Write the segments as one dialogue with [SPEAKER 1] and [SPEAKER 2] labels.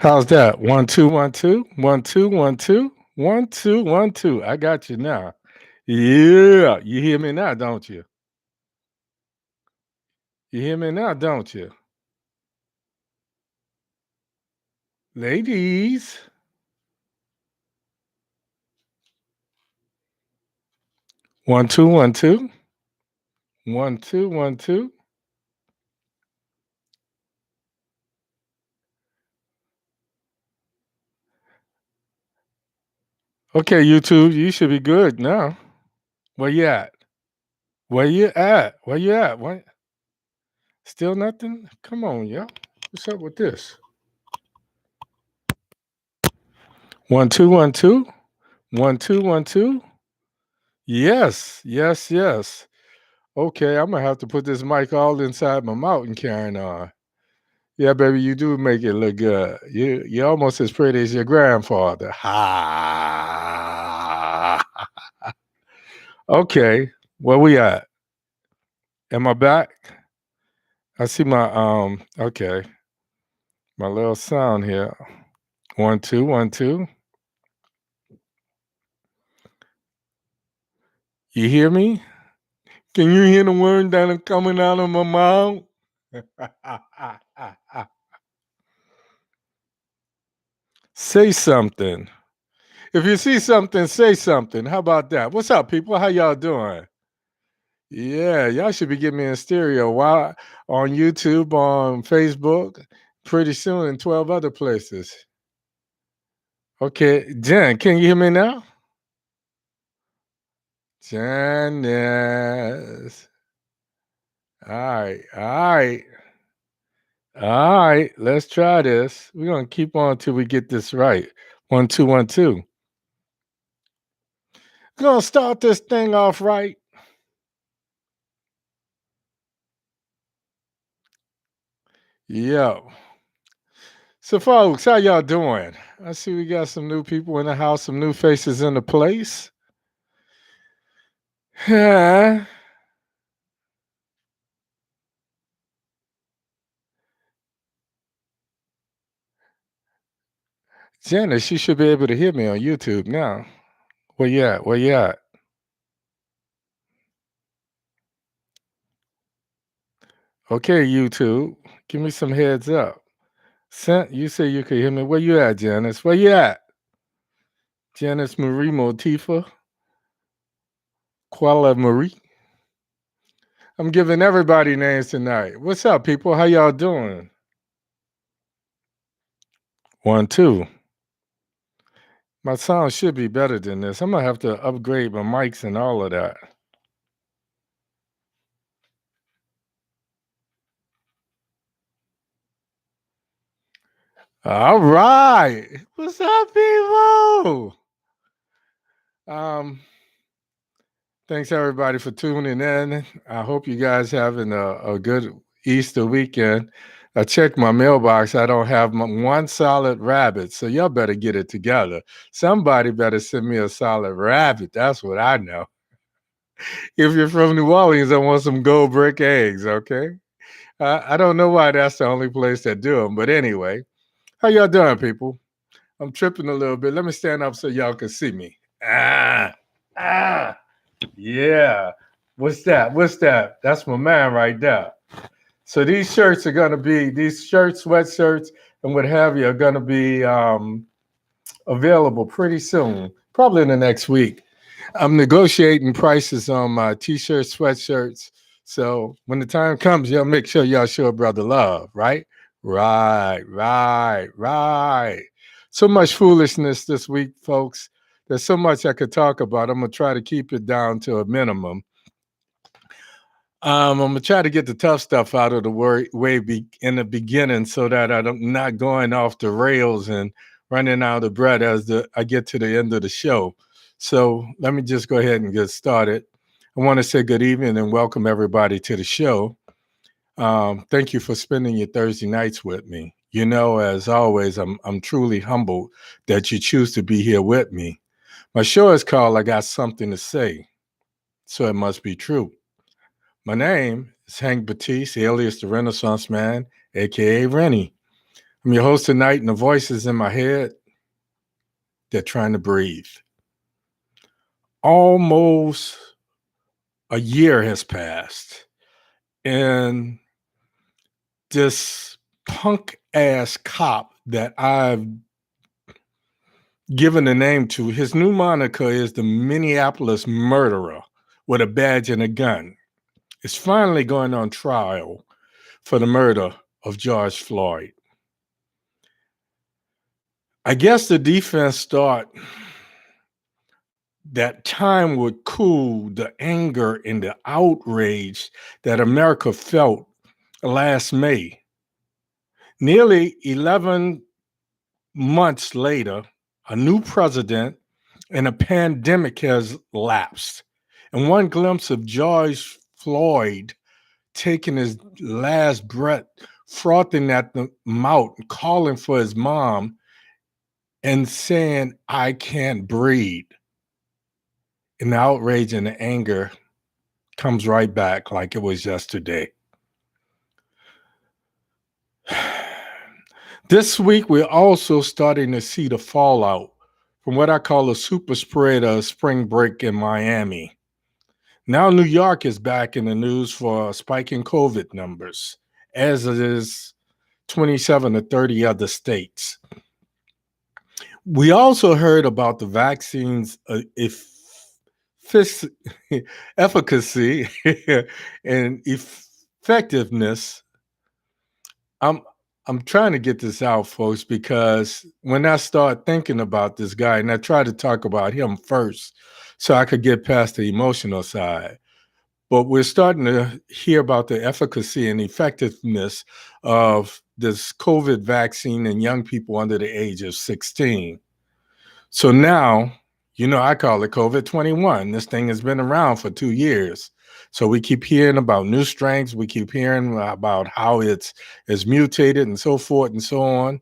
[SPEAKER 1] How's that? 1 2 1 2 1 2 1 2 1 2 1 2. I got you now. Yeah, you hear me now, don't you? You hear me now, don't you? Ladies. 1 2 1 2 1 2 1 2. Okay, YouTube, you should be good now. Where you at? Where you at? Where you at? What? Still nothing? Come on, y'all. What's up with this? 1 2 1 2 1 2 1 2. Yes, yes, yes. Okay, I'm gonna have to put this mic all inside my mouth and carrying on. Yeah, baby, you do make it look good. You're almost as pretty as your grandfather. Ha. Okay, where we at? Am I back? I see my okay, my little sound here. 1 2 1 2. You hear me? Can you hear the word that are coming out of my mouth? Say something. If you see something, say something. How about that? What's up, people? How y'all doing? Yeah, y'all should be getting me in stereo. Why on YouTube, on Facebook, pretty soon in 12 other places. Okay, Jen, can you hear me now? Janice. All right, all right, all right. Let's try this. We're gonna keep on till we get this right. 1 2 1 2. Gonna start this thing off right. Yo. So, folks, how y'all doing? I see we got some new people in the house, some new faces in the place. Yeah. Janice, she should be able to hear me on YouTube now. Where you at? Where you at? Okay, YouTube, give me some heads up. Sent, you say you can hear me. Where you at, Janice? Where you at? Janice Marie Motifa, Kuala Marie. I'm giving everybody names tonight. What's up, people? How y'all doing? 1 2. My sound should be better than this. I'm gonna have to upgrade my mics and all of that. All right. What's up, people? Um, Thanks everybody for tuning in. I hope you guys having a good Easter weekend. I checked my mailbox. I don't have one solid rabbit, so y'all better get it together. Somebody better send me a solid rabbit. That's what I know. If you're from New Orleans, I want some gold brick eggs. Okay. I don't know why that's the only place that do them, but anyway, how y'all doing, people? I'm tripping a little bit. Let me stand up so y'all can see me. Ah. Yeah. What's that? What's that? That's my man right there. So these shirts are gonna be these shirts, sweatshirts, and what have you are gonna be available pretty soon, probably in the next week. I'm negotiating prices on my t-shirts, sweatshirts. So when the time comes, y'all make sure y'all show a brother love, right? Right, right, right. So much foolishness this week, folks. There's so much I could talk about. I'm gonna try to keep it down to a minimum. I'm gonna try to get the tough stuff out of the in the beginning, so that I'm not going off the rails and running out of breath I get to the end of the show. So let me just go ahead and get started. I want to say good evening and welcome everybody to the show. Thank you for spending your Thursday nights with me. You know, as always, I'm truly humbled that you choose to be here with me. My show is called "I Got Something to Say," so it must be true. My name is Hank Batiste, alias the Renaissance Man, aka Rennie. I'm your host tonight, and the voices in my head, they're trying to breathe. Almost a year has passed, and this punk ass cop that I've given a name to, his new moniker is the Minneapolis Murderer with a badge and a gun, is finally going on trial for the murder of George Floyd. I guess the defense thought that time would cool the anger and the outrage that America felt last May. Nearly 11 months later, a new president and a pandemic has lapsed. And one glimpse of George Floyd taking his last breath, frothing at the mouth, calling for his mom, and saying, "I can't breathe." And the outrage and the anger comes right back like it was yesterday. This week, we're also starting to see the fallout from what I call a super spreader spring break in Miami. Now, New York is back in the news for spiking COVID numbers, as it is 27 to 30 other states. We also heard about the vaccine's efficacy and effectiveness. I'm trying to get this out, folks, because when I start thinking about this guy, and I try to talk about him first so I could get past the emotional side, but we're starting to hear about the efficacy and effectiveness of this COVID vaccine in young people under the age of 16. So now, I call it COVID-21. This thing has been around for 2 years. So we keep hearing about new strains. We keep hearing about how it's mutated and so forth and so on.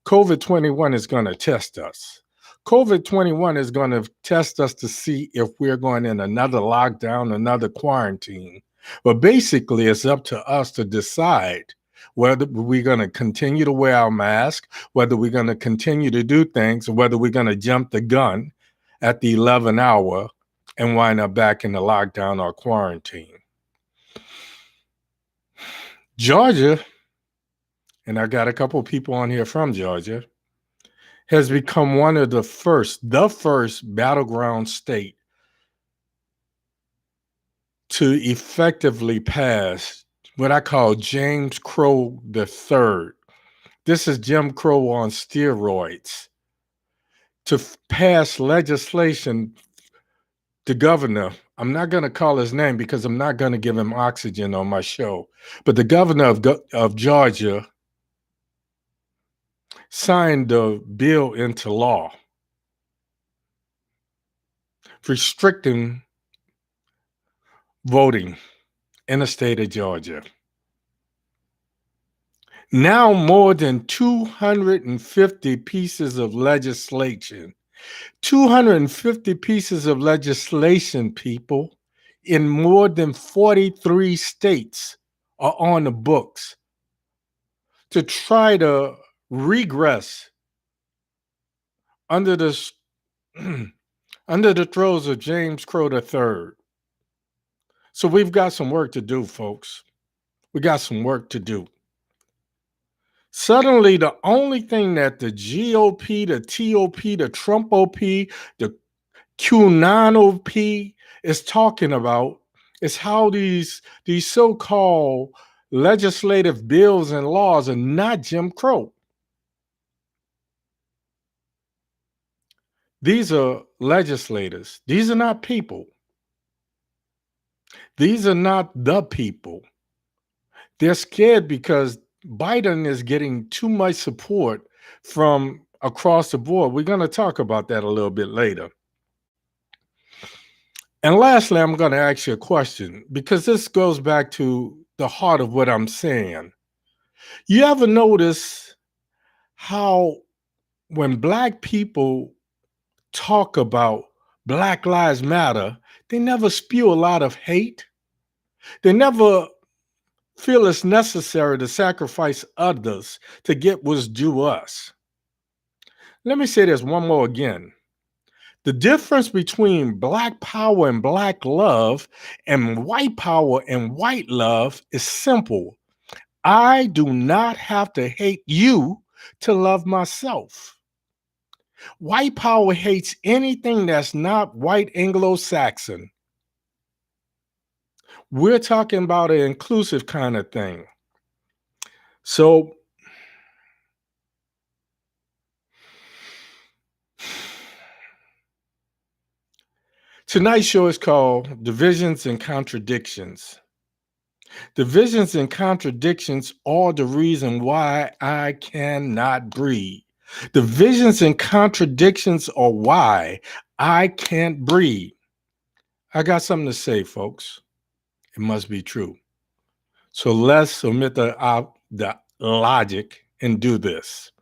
[SPEAKER 1] COVID-21 is going to test us. COVID-21 is going to test us to see if we're going in another lockdown, another quarantine. But basically, it's up to us to decide whether we're going to continue to wear our mask, whether we're going to continue to do things, or whether we're going to jump the gun at the 11th hour and wind up back in the lockdown or quarantine. Georgia, and I got a couple of people on here from Georgia, has become one of the first battleground state to effectively pass what I call James Crow III. This is Jim Crow on steroids. To pass legislation, the governor, I'm not going to call his name because I'm not going to give him oxygen on my show, but the governor of Georgia signed the bill into law, restricting voting in the state of Georgia. Now more than 250 pieces of legislation, 250 pieces of legislation, people, in more than 43 states are on the books to try to regress under the throes of James Crow III. So we've got some work to do, folks. We got some work to do. Suddenly, the only thing that the GOP, the TOP, the Trump OP, the Q9 OP is talking about is how these so-called legislative bills and laws are not Jim Crow. These are legislators. These are not people. These are not the people. They're scared because Biden is getting too much support from across the board. We're going to talk about that a little bit later. And lastly, I'm going to ask you a question because this goes back to the heart of what I'm saying. You ever notice how when Black people talk about Black Lives Matter, they never spew a lot of hate? They never feel it's necessary to sacrifice others to get what's due us. Let me say this one more again. The difference between black power and black love and white power and white love is simple. I do not have to hate you to love myself. White power hates anything that's not white Anglo Saxon. We're talking about an inclusive kind of thing. So, tonight's show is called Divisions and Contradictions. Divisions and contradictions are the reason why I cannot breathe. Divisions and contradictions are why I can't breathe. I got something to say, folks. It must be true. So let's omit the logic and do this.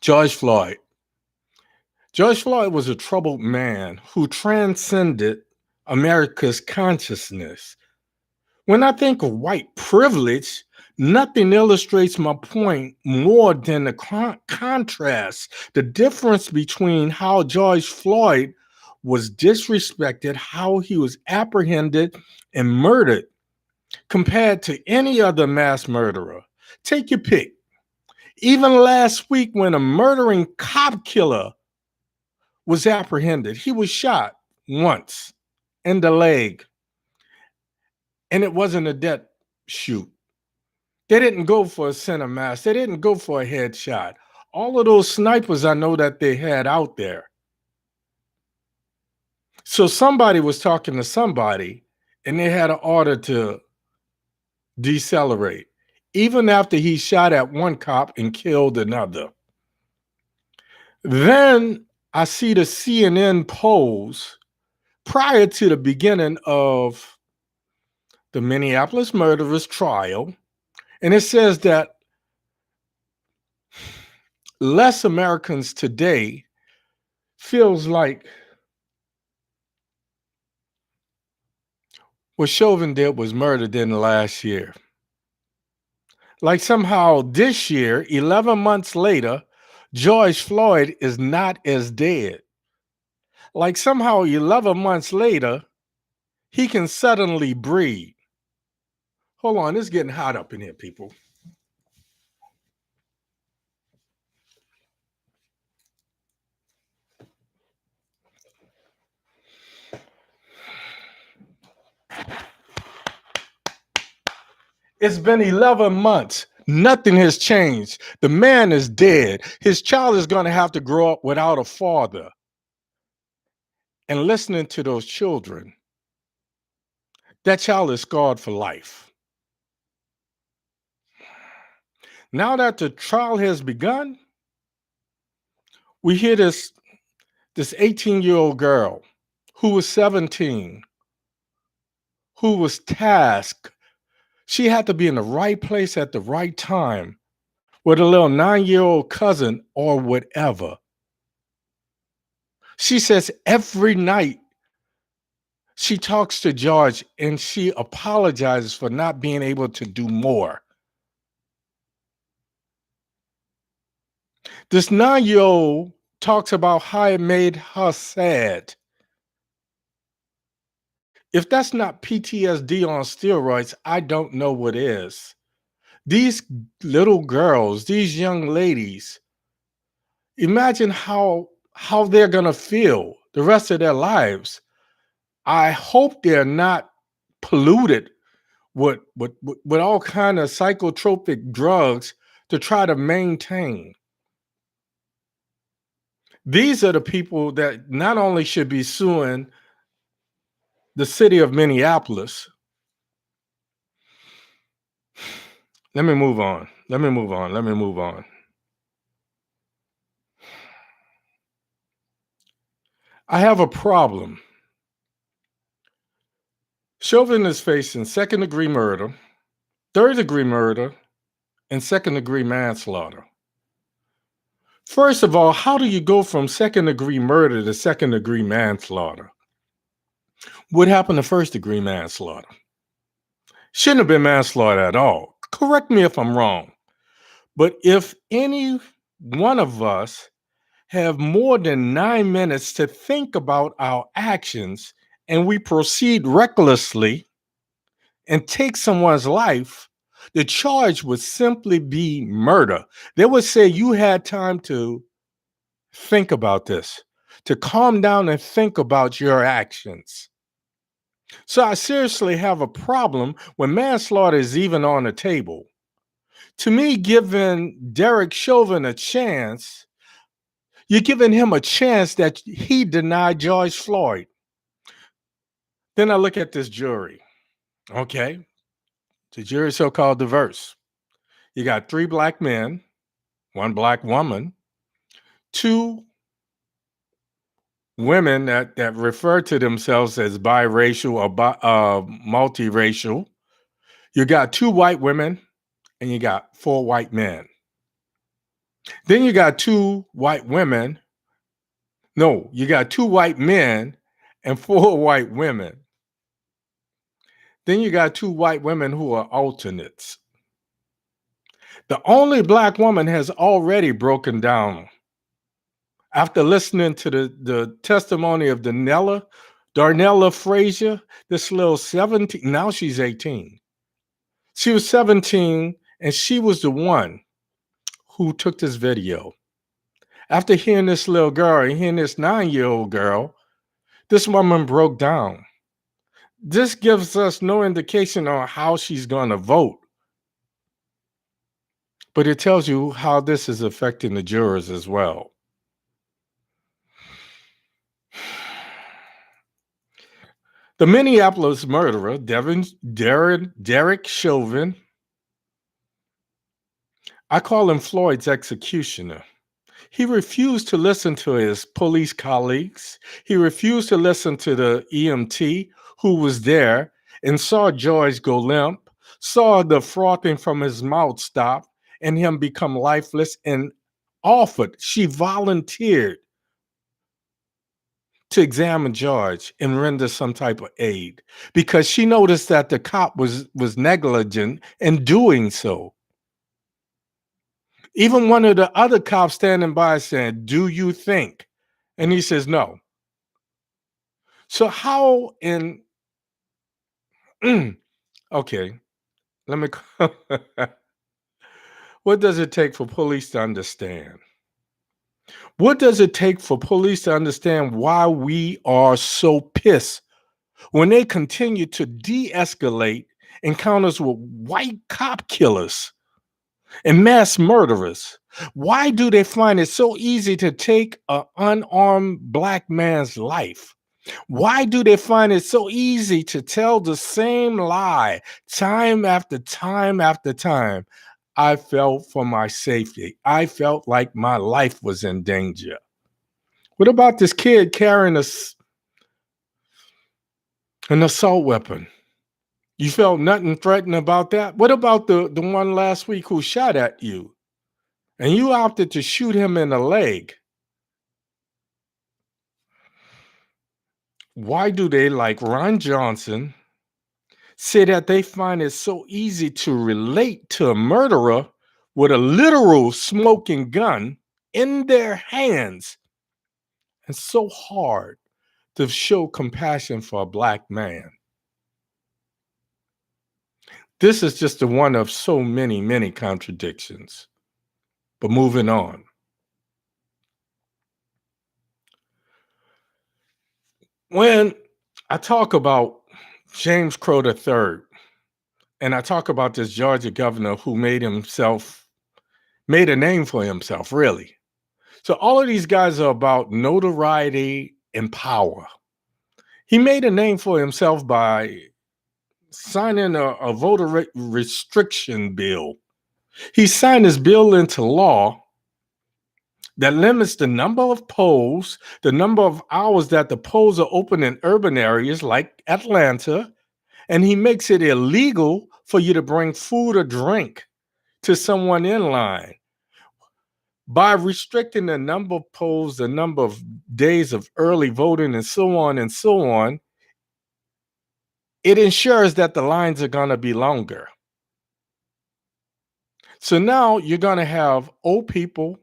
[SPEAKER 1] George Floyd. George Floyd was a troubled man who transcended America's consciousness. When I think of white privilege, nothing illustrates my point more than the contrast, the difference between how George Floyd was disrespected, how he was apprehended and murdered, compared to any other mass murderer. Take your pick. Even last week, when a murdering cop killer was apprehended, he was shot once in the leg, and it wasn't a death shoot. They didn't go for a center mass. They didn't go for a headshot. All of those snipers I know that they had out there. So somebody was talking to somebody, and they had an order to decelerate, even after he shot at one cop and killed another. Then I see the CNN polls prior to the beginning of the Minneapolis murderers trial, and it says that less Americans today feels like what Chauvin did was murder than last year. Like somehow this year, 11 months later, George Floyd is not as dead. Like somehow 11 months later, he can suddenly breathe. Hold on, it's getting hot up in here, people. It's been 11 months. Nothing has changed. The man is dead. His child is going to have to grow up without a father. And listening to those children, that child is scarred for life. Now that the trial has begun, we hear this 18-year-old girl who was 17, who was tasked. She had to be in the right place at the right time with a little 9-year-old cousin or whatever. She says every night she talks to George and she apologizes for not being able to do more. This 9-year-old talks about how it made her sad. If that's not PTSD on steroids, I don't know what is. These little girls, these young ladies, imagine how they're going to feel the rest of their lives. I hope they're not polluted with all kind of psychotropic drugs to try to maintain. These are the people that not only should be suing the city of Minneapolis. Let me move on. I have a problem. Chauvin is facing second-degree murder, third-degree murder, and second-degree manslaughter. First of all, how do you go from second-degree murder to second-degree manslaughter? What happened to first degree manslaughter? Shouldn't have been manslaughter at all. Correct me if I'm wrong. But if any one of us have more than 9 minutes to think about our actions and we proceed recklessly and take someone's life, the charge would simply be murder. They would say you had time to think about this, to calm down and think about your actions. So I seriously have a problem when manslaughter is even on the table. To me, giving Derek Chauvin a chance, you're giving him a chance that he denied George Floyd. Then I look at this jury. Okay, the jury is so-called diverse. You got 3 black men, 1 black woman, 2 women that refer to themselves as biracial or multiracial. You got 2 white women and you got 4 white men. Then you got 2 white women. No, you got 2 white men and 4 white women. Then you got 2 white women who are alternates. The only black woman has already broken down after listening to the testimony of Darnella Frazier, this little 17, now she's 18. She was 17 and she was the one who took this video. After hearing this little girl and hearing this 9-year-old girl, this woman broke down. This gives us no indication on how she's going to vote, but it tells you how this is affecting the jurors as well. The Minneapolis murderer, Derek Chauvin, I call him Floyd's executioner. He refused to listen to his police colleagues. He refused to listen to the EMT who was there and saw George go limp, saw the frothing from his mouth stop and him become lifeless, and she volunteered to examine George and render some type of aid because she noticed that the cop was negligent in doing so. Even one of the other cops standing by saying, "Do you think?" And he says, "No." So how in okay, let me what does it take for police to understand? What does it take for police to understand why we are so pissed when they continue to de-escalate encounters with white cop killers and mass murderers? Why do they find it so easy to take an unarmed black man's life? Why do they find it so easy to tell the same lie time after time after time? I felt for my safety. I felt like my life was in danger. What about this kid carrying an assault weapon? You felt nothing threatening about that? What about the one last week who shot at you and you opted to shoot him in the leg? Why do they, like Ron Johnson, say that they find it so easy to relate to a murderer with a literal smoking gun in their hands and so hard to show compassion for a black man? This is just the one of so many, many contradictions. But moving on. When I talk about James Crow III, and I talk about this Georgia governor who made a name for himself, really. So all of these guys are about notoriety and power. He made a name for himself by signing a voter restriction bill. He signed this bill into law that limits the number of polls, the number of hours that the polls are open in urban areas like Atlanta, and he makes it illegal for you to bring food or drink to someone in line. By restricting the number of polls, the number of days of early voting, and so on, it ensures that the lines are going to be longer. So now you're going to have old people,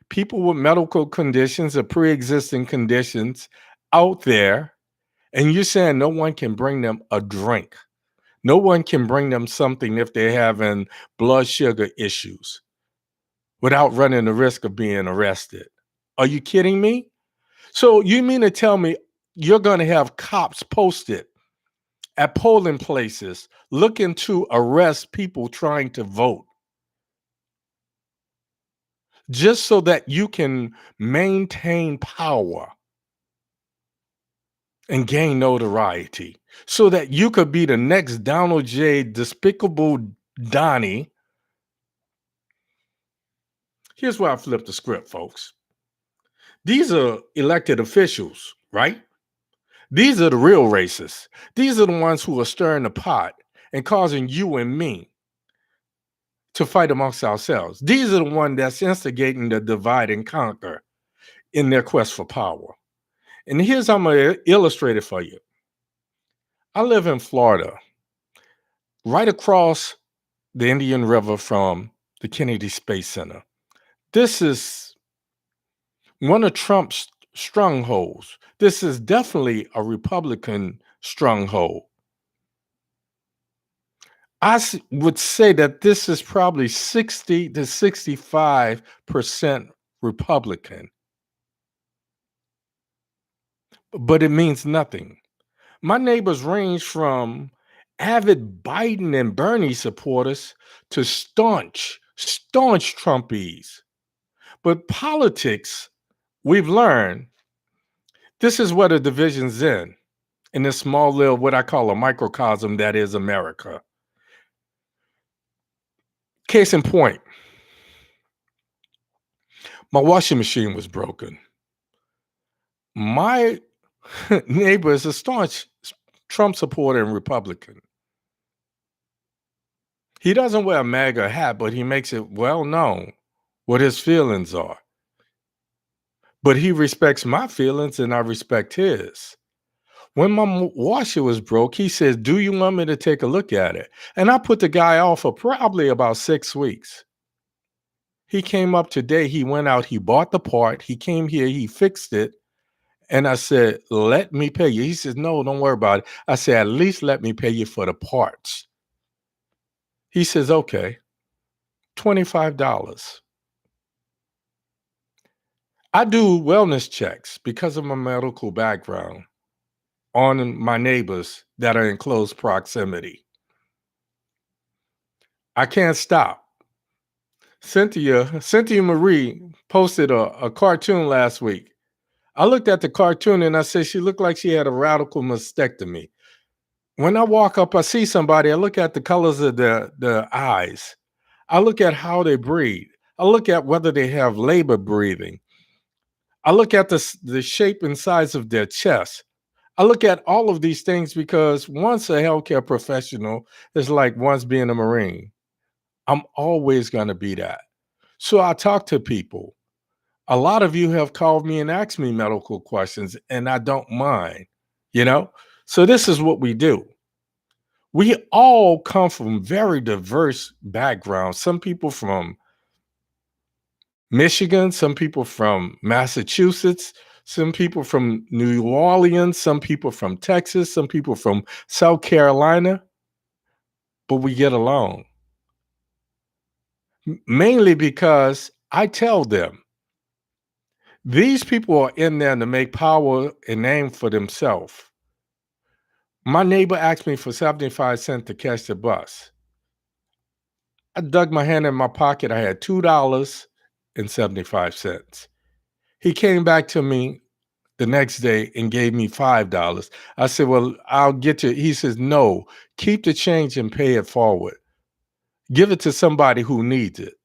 [SPEAKER 1] people with medical conditions or pre existing conditions out there, and you're saying no one can bring them a drink. No one can bring them something if they're having blood sugar issues without running the risk of being arrested. Are you kidding me? So you mean to tell me you're going to have cops posted at polling places looking to arrest people trying to vote just so that you can maintain power and gain notoriety, so that you could be the next Donald J. Despicable Donnie? Here's where I flip the script, folks. These are elected officials, right? These are the real racists. These are the ones who are stirring the pot and causing you and me to fight amongst ourselves. These are the ones that's instigating the divide and conquer in their quest for power. And here's how I'm going to illustrate it for you. I live in Florida, right across the Indian River from the Kennedy Space Center. This is one of Trump's strongholds. This is definitely a Republican stronghold. Would say that this is probably 60 to 65% Republican, but it means nothing. My neighbors range from avid Biden and Bernie supporters to staunch Trumpies. But politics, we've learned, this is where the division's in this small little, what I call a microcosm that is America. Case in point, my washing machine was broken. My neighbor is a staunch Trump supporter and Republican. He doesn't wear a MAGA hat, but he makes it well known what his feelings are. But he respects my feelings and I respect his. When my washer was broke, he says, "Do you want me to take a look at it?" And I put the guy off for probably about 6 weeks. He came up today, he went out, he bought the part, he came here, he fixed it. And I said, "Let me pay you." He says, "No, don't worry about it." I said, "At least let me pay you for the parts." He says, "Okay, $25. I do wellness checks because of my medical background on my neighbors that are in close proximity. I can't stop. Cynthia Marie posted a cartoon last week. I looked at the cartoon and I said she looked like she had a radical mastectomy. When I walk up, I see somebody, I look at the colors of the eyes. I look at how they breathe. I look at whether they have labor breathing. I look at the shape and size of their chest. I look at all of these things because once a healthcare professional is like once being a Marine. I'm always going to be that. So I talk to people. A lot of you have called me and asked me medical questions, and I don't mind, you know? So this is what we do. We all come from very diverse backgrounds. Some people from Michigan, some people from Massachusetts, some people from New Orleans, some people from Texas, some people from South Carolina, but we get along. Mainly because I tell them these people are in there to make power and name for themselves. My neighbor asked me for 75 cents to catch the bus. I dug my hand in my pocket. I had $2.75. He came back to me the next day and gave me $5. I said, "Well, I'll get you." He says, "No, keep the change and pay it forward. Give it to somebody who needs it."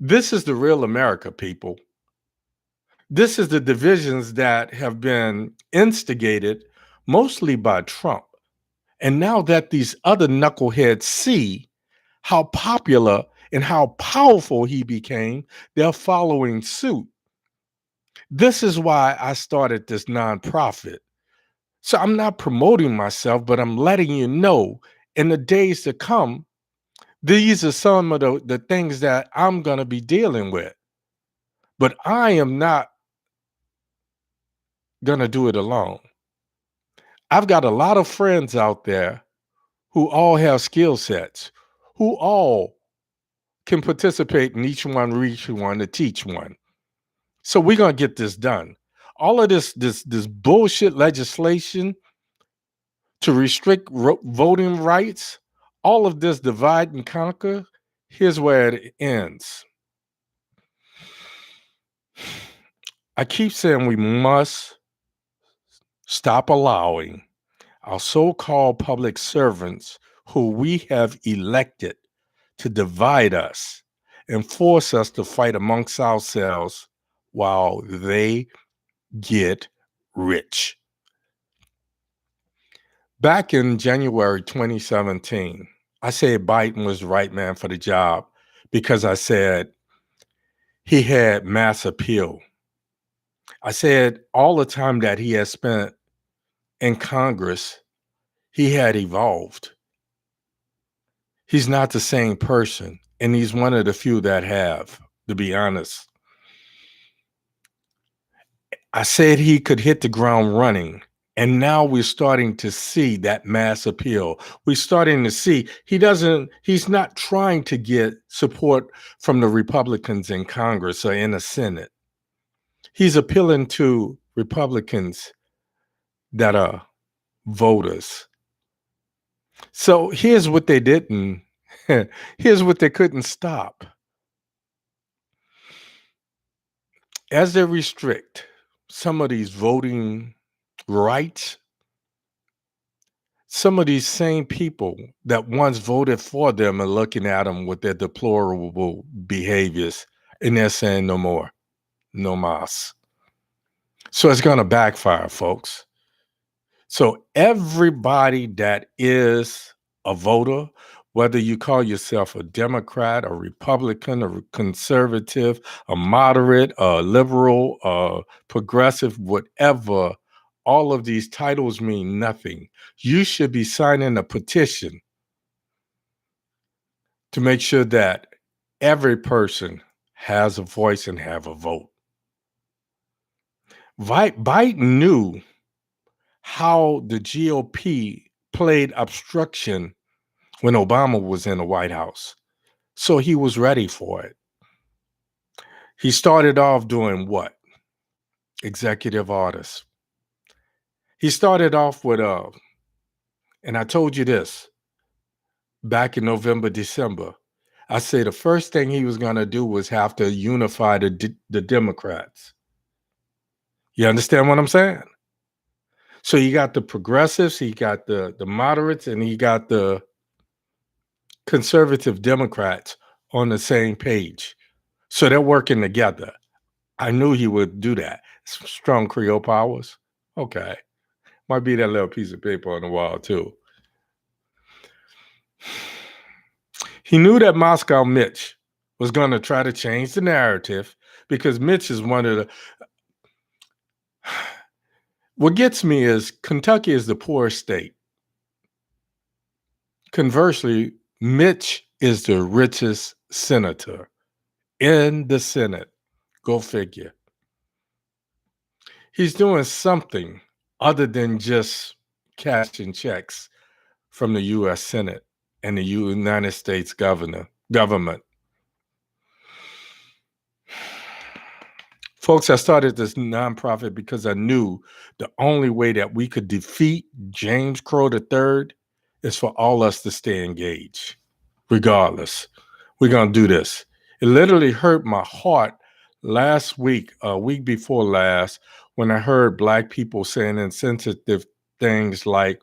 [SPEAKER 1] This is the real America, people. This is the divisions that have been instigated mostly by Trump. And now that these other knuckleheads see how popular and how powerful he became, they're following suit. This is why I started this nonprofit. So I'm not promoting myself, but I'm letting you know in the days to come, these are some of the things that I'm going to be dealing with. But I am not going to do it alone. I've got a lot of friends out there who all have skill sets, who all can participate in each one, reach one, to teach one. So we're going to get this done. All of this bullshit legislation to restrict voting rights, all of this divide and conquer, here's where it ends. I keep saying we must stop allowing our so-called public servants who we have elected to divide us and force us to fight amongst ourselves while they get rich. Back in January 2017, I said Biden was the right man for the job because I said he had mass appeal. I said all the time that he had spent in Congress, he had evolved. He's not the same person, and he's one of the few that have, to be honest. I said he could hit the ground running, and now we're starting to see that mass appeal. We're starting to see he's not trying to get support from the Republicans in Congress or in the Senate. He's appealing to Republicans that are voters. So here's what they didn't, here's what they couldn't stop. As they restrict some of these voting rights, some of these same people that once voted for them are looking at them with their deplorable behaviors, and they're saying no more, no mas. So it's going to backfire, folks. So everybody that is a voter, whether you call yourself a Democrat, a Republican, a conservative, a moderate, a liberal, a progressive, whatever, all of these titles mean nothing. You should be signing a petition to make sure that every person has a voice and have a vote. Biden knew how the GOP played obstruction when Obama was in the White House. So he was ready for it. He started off doing what? Executive orders. He started off with, and I told you this back in November, December. I say the first thing he was going to do was have to unify the Democrats. You understand what I'm saying? So you got the progressives, he got the moderates, and he got the conservative Democrats on the same page. So they're working together. I knew he would do that. Strong Creole powers. Okay. Might be that little piece of paper on the wall, too. He knew that Moscow Mitch was going to try to change the narrative because Mitch is one of the. What gets me is Kentucky is the poorest state. Conversely, Mitch is the richest senator in the Senate. Go figure. He's doing something other than just cashing checks from the U.S. Senate and the United States government. Folks, I started this nonprofit because I knew the only way that we could defeat James Crow III is for all us to stay engaged. Regardless, we're going to do this. It literally hurt my heart last week, a week before last, when I heard Black people saying insensitive things like,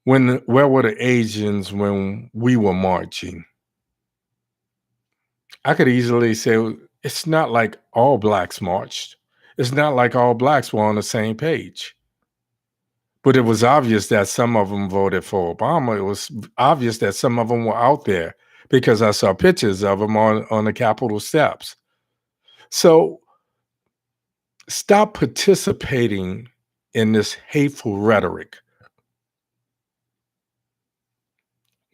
[SPEAKER 1] where were the Asians when we were marching? I could easily say it's not like all Blacks marched. It's not like all Blacks were on the same page. But it was obvious that some of them voted for Obama. It was obvious that some of them were out there because I saw pictures of them on the Capitol steps. So stop participating in this hateful rhetoric.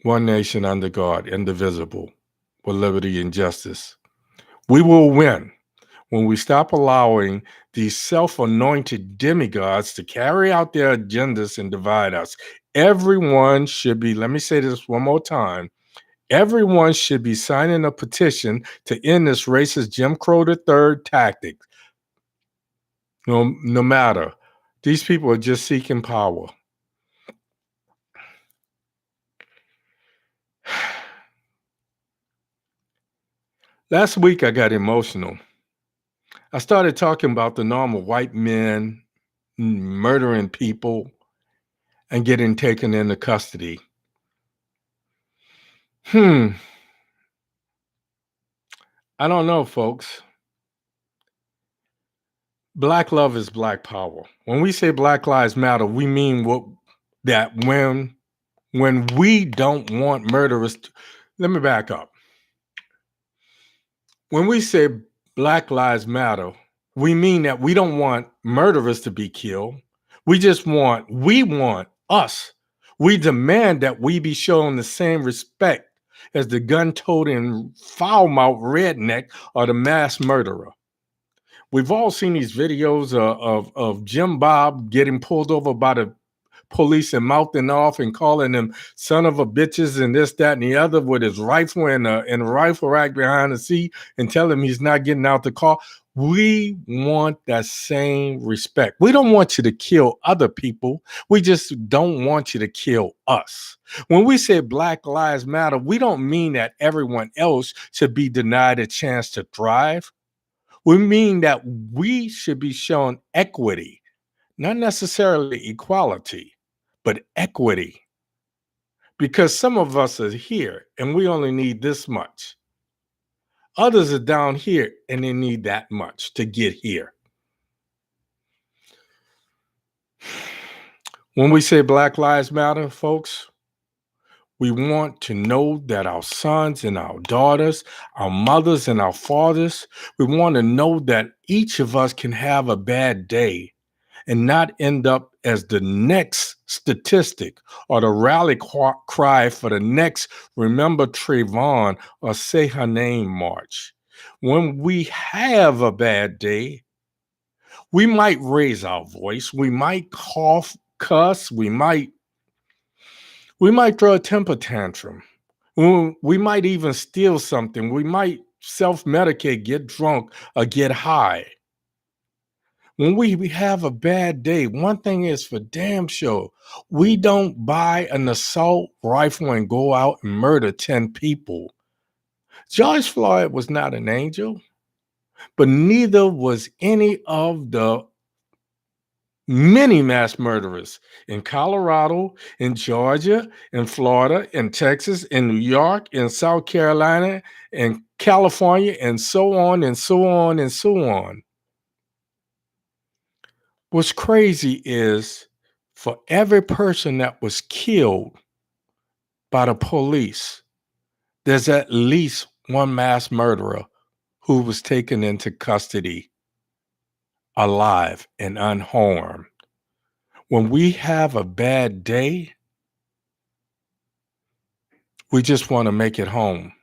[SPEAKER 1] One nation under God, indivisible, with liberty and justice. We will win when we stop allowing these self-anointed demigods to carry out their agendas and divide us. Everyone should be, let me say this one more time, everyone should be signing a petition to end this racist Jim Crow the third tactic. No matter. These people are just seeking power. Last week, I got emotional. I started talking about the normal white men murdering people and getting taken into custody. I don't know, folks. Black love is black power. When we say Black Lives Matter, we mean that when we don't want murderers. Let me back up. When we say Black Lives Matter, we mean that we don't want murderers to be killed. We want us. We demand that we be shown the same respect as the gun-toting, foul-mouthed redneck or the mass murderer. We've all seen these videos of Jim Bob getting pulled over by the police and mouthing off and calling them son of a bitches and this, that, and the other with his rifle and a rifle rack behind the seat and tell him he's not getting out the car. We want that same respect. We don't want you to kill other people. We just don't want you to kill us. When we say Black Lives Matter, we don't mean that everyone else should be denied a chance to thrive. We mean that we should be shown equity, not necessarily equality, but equity. Because some of us are here and we only need this much. Others are down here and they need that much to get here. When we say Black Lives Matter, folks, we want to know that our sons and our daughters, our mothers and our fathers, we want to know that each of us can have a bad day and not end up as the next statistic or the rally cry for the next Remember Trayvon or Say Her Name march. When we have a bad day, we might raise our voice, we might cough, cuss, we might throw a temper tantrum. We might even steal something. We might self-medicate, get drunk, or get high. When we have a bad day, one thing is for damn sure, we don't buy an assault rifle and go out and murder 10 people. George Floyd was not an angel, but neither was any of the many mass murderers in Colorado, in Georgia, in Florida, in Texas, in New York, in South Carolina, in California, and so on and so on and so on. What's crazy is for every person that was killed by the police, there's at least one mass murderer who was taken into custody alive and unharmed. When we have a bad day, we just want to make it home.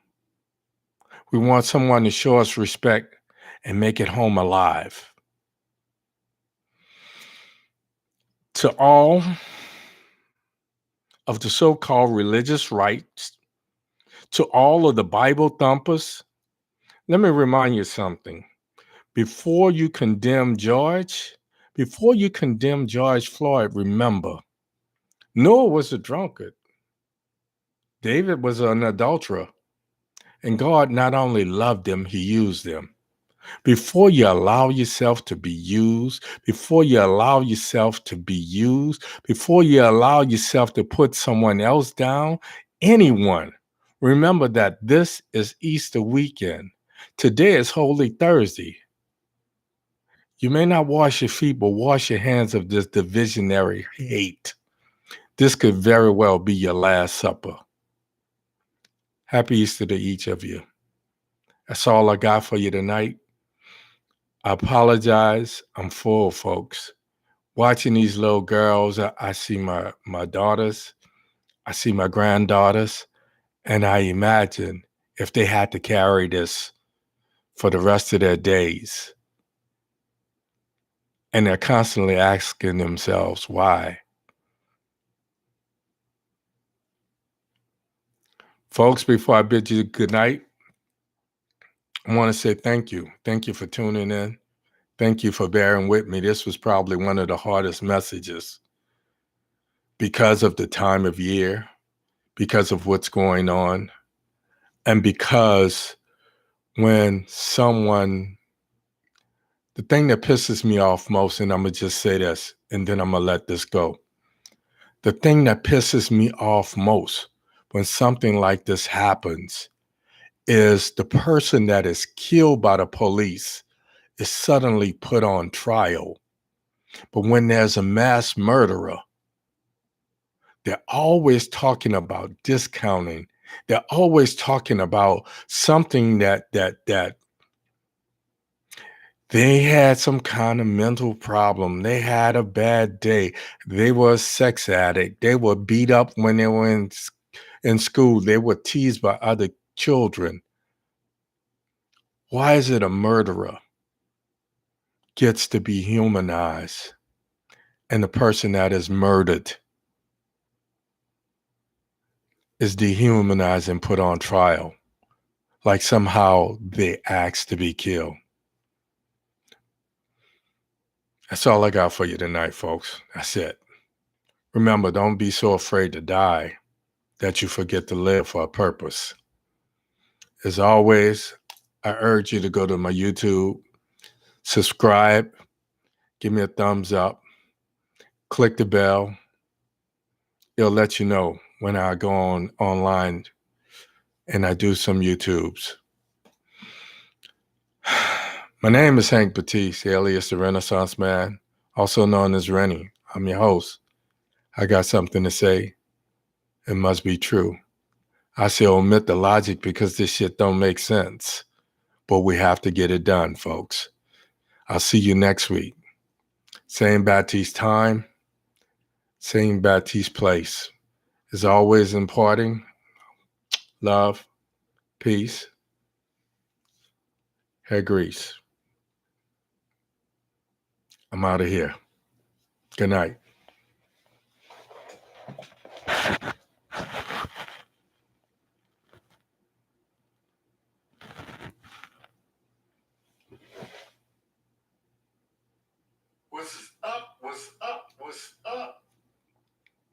[SPEAKER 1] We want someone to show us respect and make it home alive. To all of the so-called religious rights, to all of the Bible thumpers, let me remind you something. Before you condemn George Floyd, remember, Noah was a drunkard. David was an adulterer. And God not only loved them, he used them. Before you allow yourself to be used, before you allow yourself to put someone else down, anyone, remember that this is Easter weekend. Today is Holy Thursday. You may not wash your feet, but wash your hands of this divisionary hate. This could very well be your last supper. Happy Easter to each of you. That's all I got for you tonight. I apologize. I'm full, folks. watching these little girls. I see my daughters, I see my granddaughters, and I imagine if they had to carry this for the rest of their days, and they're constantly asking themselves why. Folks, before I bid you good night, I want to say thank you. Thank you for tuning in. Thank you for bearing with me. This was probably one of the hardest messages because of the time of year, because of what's going on, and because when someone, the thing that pisses me off most, and I'm going to just say this, and then I'm going to let this go. The thing that pisses me off most when something like this happens is the person that is killed by the police is suddenly put on trial. But when there's a mass murderer, they're always talking about discounting. They're always talking about something that they had some kind of mental problem. They had a bad day. They were a sex addict. They were beat up when they were in school. They were teased by other children. Why is it a murderer gets to be humanized and the person that is murdered is dehumanized and put on trial? Like somehow they asked to be killed. That's all I got for you tonight, folks. That's it. Remember, don't be so afraid to die that you forget to live for a purpose. As always, I urge you to go to my YouTube, subscribe, give me a thumbs up, click the bell. It'll let you know when I go online and I do some YouTubes. My name is Hank Batiste, alias the Renaissance Man, also known as Rennie. I'm your host. I got something to say. It must be true. I say omit the logic because this shit don't make sense. But we have to get it done, folks. I'll see you next week. Same Baptiste time, same Baptiste place. As always, imparting love, peace, hair grease. I'm out of here. Good night.